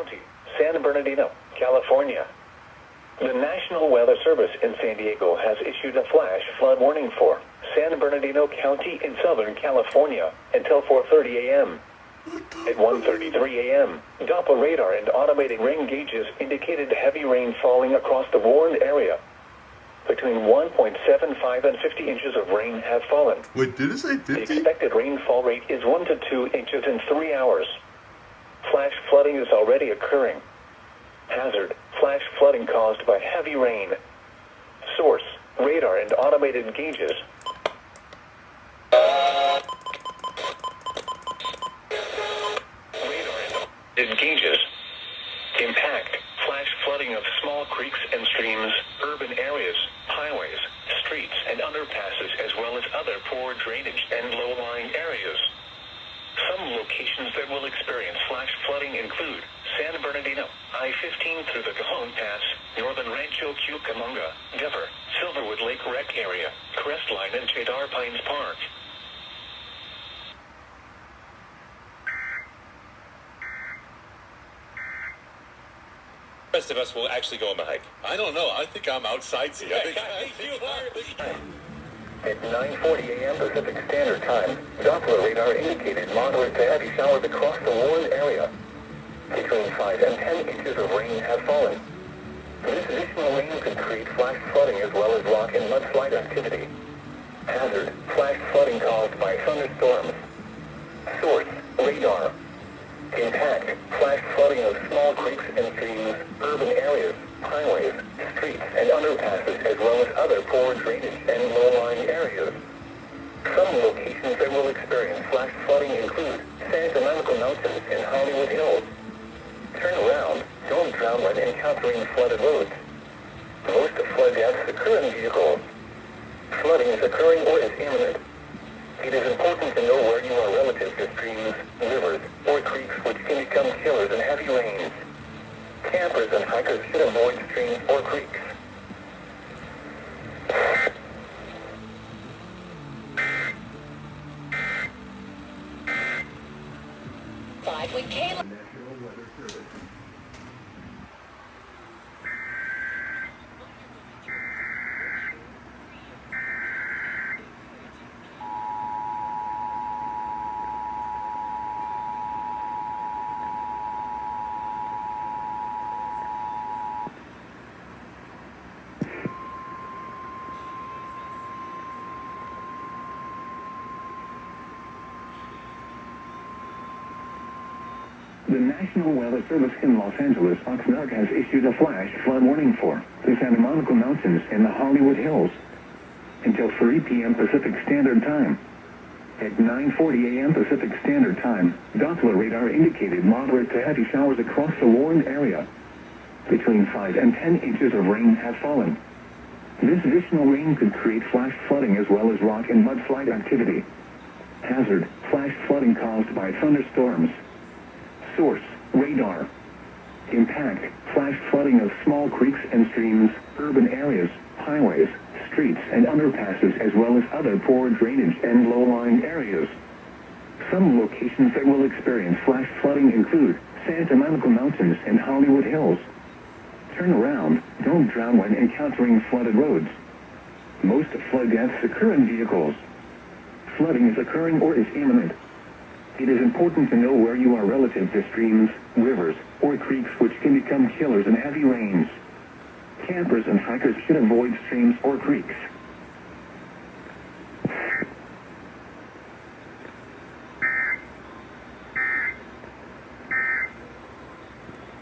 County, San Bernardino, California. The National Weather Service in San Diego has issued a flash flood warning for San Bernardino County in Southern California until 4:30 a.m. At 1:33 a.m., Doppler radar and automated rain gauges indicated heavy rain falling across the warned area. Between 1.75 and 50 inches of rain have fallen. Wait, did it say 50? The expected rainfall rate is 1 to 2 inches in 3 hours. Flash flooding is already occurring. Hazard: flash flooding caused by heavy rain. Source: radar and automated gauges. Gauges. Impact: flash flooding of small creeks and streams, urban areas, highways, streets, and underpasses, as well as other poor drainage and low-lying areas. Some locations that will experience flash flooding include San Bernardino, I-15 through the Cajon Pass, northern Rancho Cucamonga, Denver, Silverwood Lake Rec Area, Crestline, and Cedar Pines Park. The rest of us will actually go on the hike. I don't know. I think I'm outside. You are. At 9:40 a.m. Pacific Standard Time, Doppler radar indicated moderate to heavy showers across the warned area. Between 5 and 10 inches of rain have fallen. This additional rain could create flash flooding as well as rock and mudslide activity. Hazard: flash flooding caused by thunderstorms. Source: radar. Impact: flash flooding of small creeks and streams, urban areas, highways, streets, and underpasses, as well as other poor drainage and low-lying areas. Some locations that will experience flash flooding include Santa Monica Mountains and Hollywood Hills. Turn around, don't drown when encountering flooded roads. Most flood deaths occur in vehicles. Flooding is occurring or is imminent. It is important to know where you are relative to streams, rivers, or creeks, which can become killers in heavy rains. Campers and hikers should avoid streams or creeks. We came. The National Weather Service in Los Angeles, Oxnard, has issued a flash flood warning for the Santa Monica Mountains and the Hollywood Hills until 3 p.m. Pacific Standard Time. At 9:40 a.m. Pacific Standard Time, Doppler radar indicated moderate to heavy showers across the warned area. Between 5 and 10 inches of rain have fallen. This additional rain could create flash flooding as well as rock and mudslide activity. Hazard: flash flooding caused by thunderstorms. Source: radar. Impact: flash flooding of small creeks and streams, urban areas, highways, streets, and underpasses, as well as other poor drainage and low-lying areas. Some locations that will experience flash flooding include Santa Monica Mountains and Hollywood Hills. Turn around, don't drown when encountering flooded roads. Most flood deaths occur in vehicles. Flooding is occurring or is imminent. It is important to know where you are relative to streams, rivers, or creeks, which can become killers in heavy rains. Campers and hikers should avoid streams or creeks.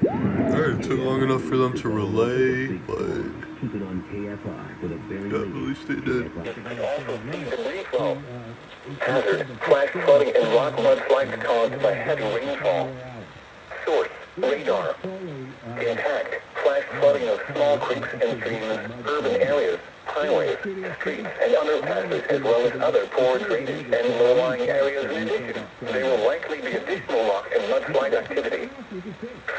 Alright, it took long enough for them to relay, but Keep it on KFI for the very at least they did. Debris flow. Hazard: flash flooding and rock mudslides caused by heavy rainfall. Source: radar. Impact: flash flooding of small creeks and streams, urban areas, highways, streets, and underpasses, as well as other poor drainage and low-lying areas. In addition, there will likely be additional rock and mudslide activity.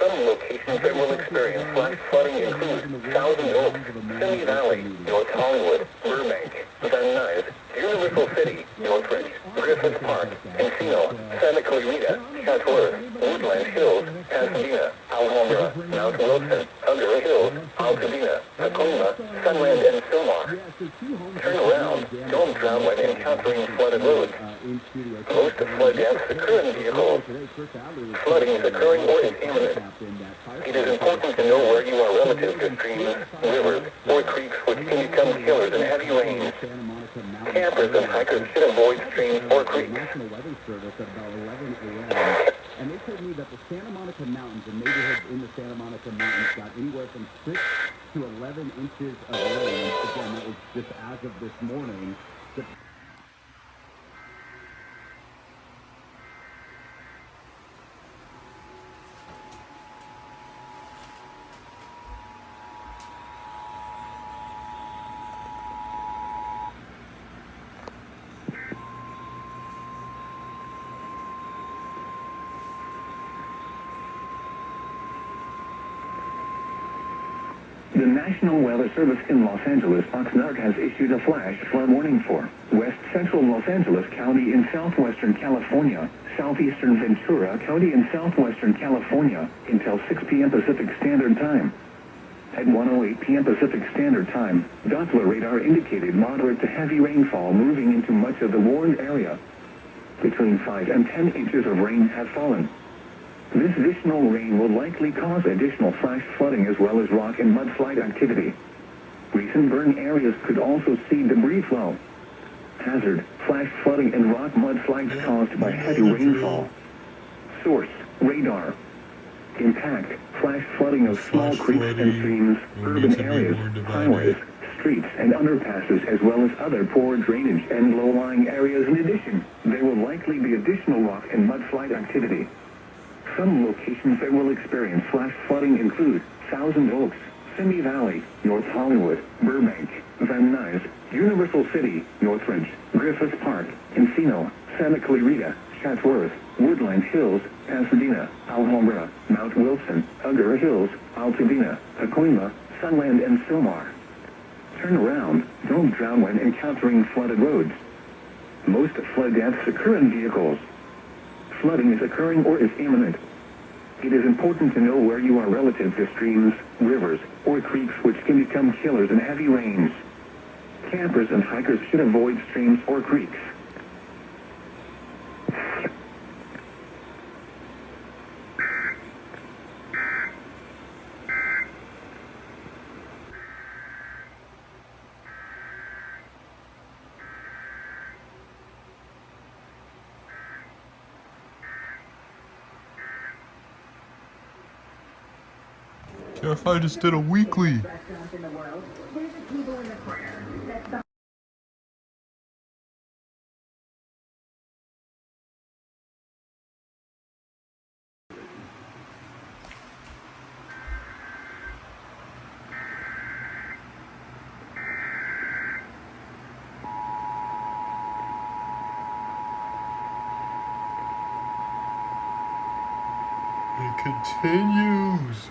Some locations that will experience flash flooding include Thousand Oaks, Simi Valley, North Hollywood, Burbank, Van Nuys, Universal City, Northridge, Griffith Park, Encino, Santa Clarita, Chatsworth, Woodland Hills, Pasadena, Alhambra, Mount Wilson, Agoura Hills, Altadena, Tacoma, Sunland, and Silmar. Turn around. Don't drown when encountering flooded roads. Most flood deaths occur in vehicles. Flooding is occurring or is imminent. It is important to know where you are relative to streams, rivers, or creeks which can become killers in heavy rains. Campers and hikers should avoid streams or creeks. National Weather Service at about 11 a.m. And they told me that the Santa Monica Mountains and neighborhoods in the Santa Monica Mountains got anywhere from 6 to 11 inches of rain. Again, that was just as of this morning. The National Weather Service in Los Angeles, Oxnard, has issued a flash flood warning for west central Los Angeles County in southwestern California, southeastern Ventura County in southwestern California until 6 p.m. Pacific Standard Time. At 1:08 p.m. Pacific Standard Time, Doppler radar indicated moderate to heavy rainfall moving into much of the warned area. Between 5 and 10 inches of rain have fallen. This additional rain will likely cause additional flash flooding as well as rock and mudslide activity. Recent burn areas could also see debris flow. Hazard, flash flooding and rock mudslides caused by heavy rainfall. Source, radar. Impact, flash flooding of small creeks and streams, urban areas, highways, streets, and underpasses, as well as other poor drainage and low-lying areas. In addition, there will likely be additional rock and mudslide activity. Some locations that will experience flash flooding include Thousand Oaks, Simi Valley, North Hollywood, Burbank, Van Nuys, Universal City, Northridge, Griffith Park, Encino, Santa Clarita, Chatsworth, Woodland Hills, Pasadena, Alhambra, Mount Wilson, Agoura Hills, Altadena, Tacoma, Sunland, and Silmar. Turn around. Don't drown when encountering flooded roads. Most flood deaths occur in vehicles. Flooding is occurring or is imminent. It is important to know where you are relative to streams, rivers, or creeks which can become killers in heavy rains. Campers and hikers should avoid streams or creeks. Yeah, if I just did a weekly. Restaurant in the world. There's a table in the corner. That's the It continues.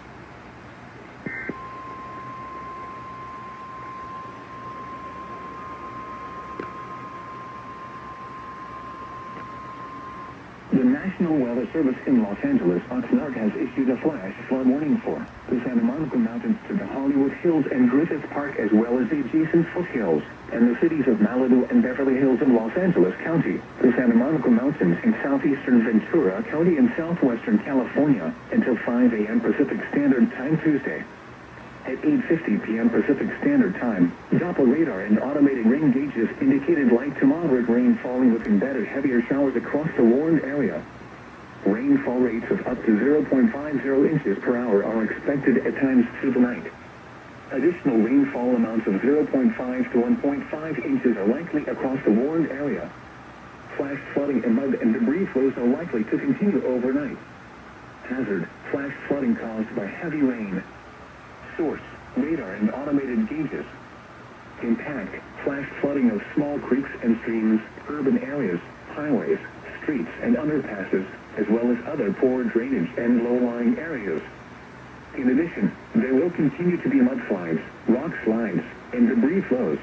The National Weather Service in Los Angeles, Oxnard, has issued a flash flood warning for the Santa Monica Mountains to the Hollywood Hills and Griffith Park, as well as the adjacent foothills, and the cities of Malibu and Beverly Hills in Los Angeles County, the Santa Monica Mountains in southeastern Ventura County in southwestern California, until 5 a.m. Pacific Standard Time Tuesday. At 8:50 p.m. Pacific Standard Time, Doppler radar and automated rain gauges indicated light to moderate rain falling with embedded heavier showers across the warned area. Rainfall rates of up to 0.50 inches per hour are expected at times through the night. Additional rainfall amounts of 0.5 to 1.5 inches are likely across the warned area. Flash flooding and mud and debris flows are likely to continue overnight. Hazard, flash flooding caused by heavy rain. Source, radar and automated gauges. Impact, flash flooding of small creeks and streams, urban areas, highways, streets, and underpasses, as well as other poor drainage and low-lying areas. In addition, there will continue to be mudslides, rock slides, and debris flows.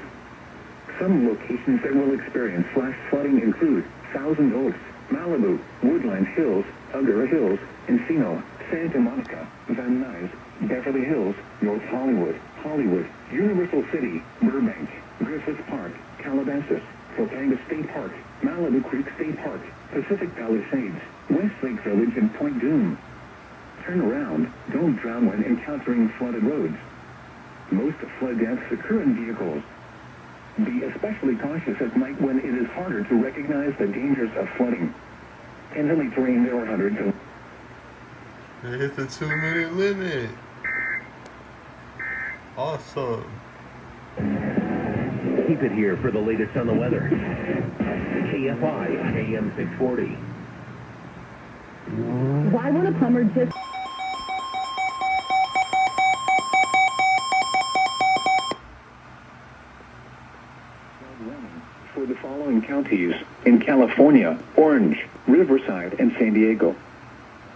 Some locations that will experience flash flooding include Thousand Oaks, Malibu, Woodland Hills, Agoura Hills, Encino, Santa Monica, Van Nuys, Beverly Hills, North Hollywood, Hollywood, Universal City, Burbank, Griffith Park, Calabasas, Topanga State Park, Malibu Creek State Park, Pacific Palisades, Westlake Village, and Point Dume. Turn around. Don't drown when encountering flooded roads. Most flood deaths occur in vehicles. Be especially cautious at night when it is harder to recognize the dangers of flooding. In hilly terrain, there are hundreds of... They hit the 2-minute limit. Awesome. Keep it here for the latest on the weather. KFI AM 640. Why would a plumber just... For the following counties in California: Orange, Riverside, and San Diego.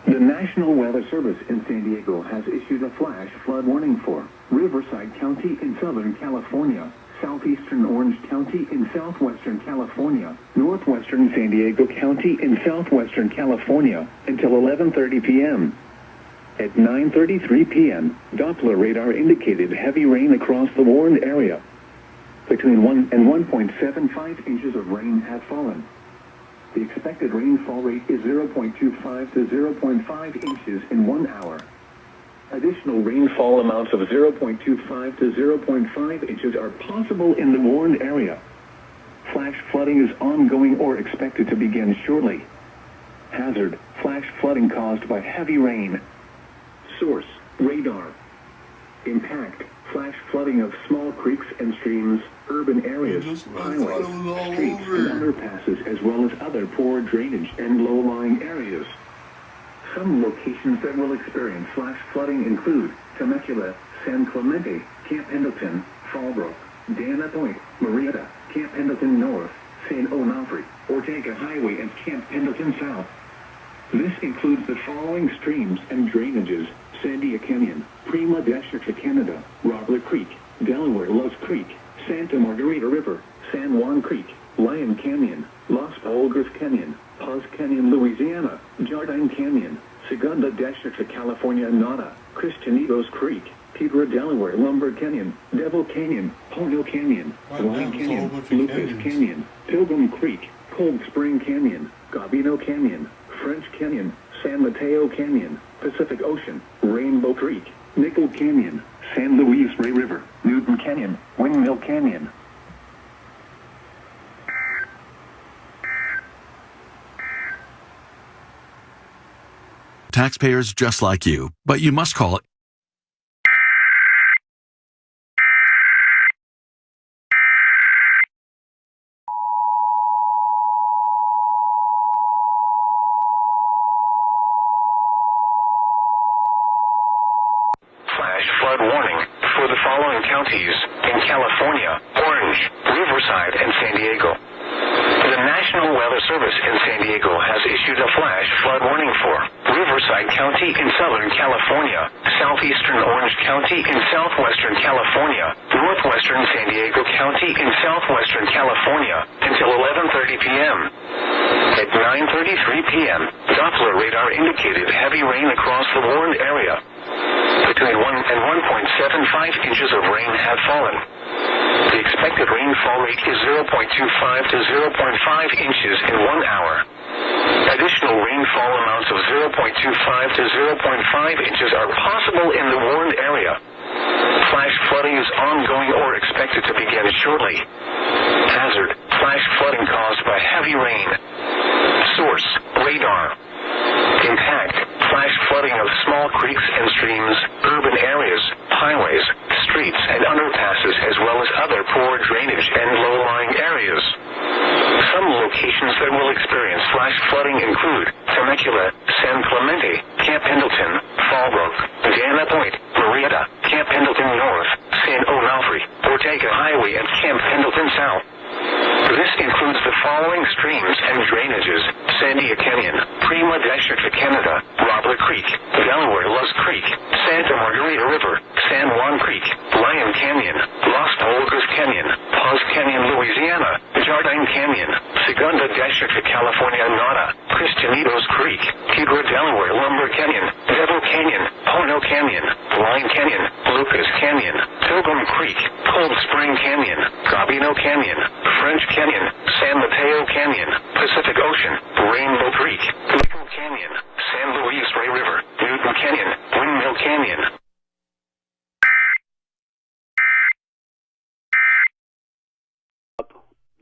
The National Weather Service in San Diego has issued a flash flood warning for Riverside County in Southern California, Southeastern Orange County in Southwestern California, Northwestern San Diego County in Southwestern California until 11:30 p.m. At 9:33 p.m., Doppler radar indicated heavy rain across the warned area. Between 1 and 1.75 inches of rain have fallen. The expected rainfall rate is 0.25 to 0.5 inches in 1 hour. Additional rainfall amounts of 0.25 to 0.5 inches are possible in the warned area. Flash flooding is ongoing or expected to begin shortly. Hazard: flash flooding caused by heavy rain. Source: radar. Impact: flash flooding of small creeks and streams, urban areas, highways, streets, and underpasses, as well as other poor drainage and low-lying areas. Some locations that will experience flash flooding include Temecula, San Clemente, Camp Pendleton, Fallbrook, Dana Point, Murrieta, Camp Pendleton North, San Onofre, Ortega Highway, and Camp Pendleton South. This includes the following streams and drainages: Sandia Canyon, Prima Desert, Canada, Robert Creek, Delaware Loves Creek, Santa Margarita River, San Juan Creek, Lion Canyon, Las Olgas Canyon, Paz Canyon, Louisiana, Jardine Canyon, Segunda Desert, California, Nada, Cristanitos Creek, Pedro Delaware, Lumber Canyon, Devil Canyon, Pono Canyon, Lion Canyon, Lucas Canyon, Pilgrim Creek, Cold Spring Canyon, Gabino Canyon, French Canyon, San Mateo Canyon, Pacific Ocean, Rainbow Creek, Nickel Canyon, San Luis Rey River, Newton Canyon, Windmill Canyon. Taxpayers just like you, but you must call it. Flash flood warning for the following counties in California: Orange, Riverside, and San Diego. The National Weather Service in San Diego has issued a flash flood warning for Riverside County in Southern California, Southeastern Orange County in Southwestern California, Northwestern San Diego County in Southwestern California until 11:30 p.m. At 9:33 p.m., Doppler radar indicated heavy rain across the warned area. Between 1 and 1.75 inches of rain have fallen. The expected rainfall rate is 0.25 to 0.5 inches in 1 hour. Additional rainfall amounts of 0.25 to 0.5 inches are possible in the warned area. Flash flooding is ongoing or expected to begin shortly. Hazard: flash flooding caused by heavy rain. Source: radar. Impact: flash flooding of small creeks and streams, urban areas, highways, streets, and underpasses, as well as other poor drainage and low-lying areas. Some locations that will experience flash flooding include Temecula, San Clemente, Camp Pendleton, Fallbrook, Dana Point, Murrieta, Camp Pendleton North, San Onofre, Ortega Highway, and Camp Pendleton South. This includes the following streams and drainages: Sandia Canyon, Prima Desert, Canada, Robert Creek, Delaware Loves Creek, Santa Margarita River, San Juan Creek, Lion Canyon, Las Olgas Canyon, Paz Canyon, Louisiana, Jardine Canyon, Segunda Desert, California. Canyon, Devil Canyon, Horno Canyon, Line Canyon, Lucas Canyon, Pilgrim Creek, Cold Spring Canyon, Gabino Canyon, French Canyon, San Mateo Canyon, Pacific Ocean, Rainbow Creek, Nickel Canyon, San Luis Rey River, Newton Canyon, Windmill Canyon.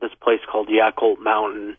This place called Yakult Mountain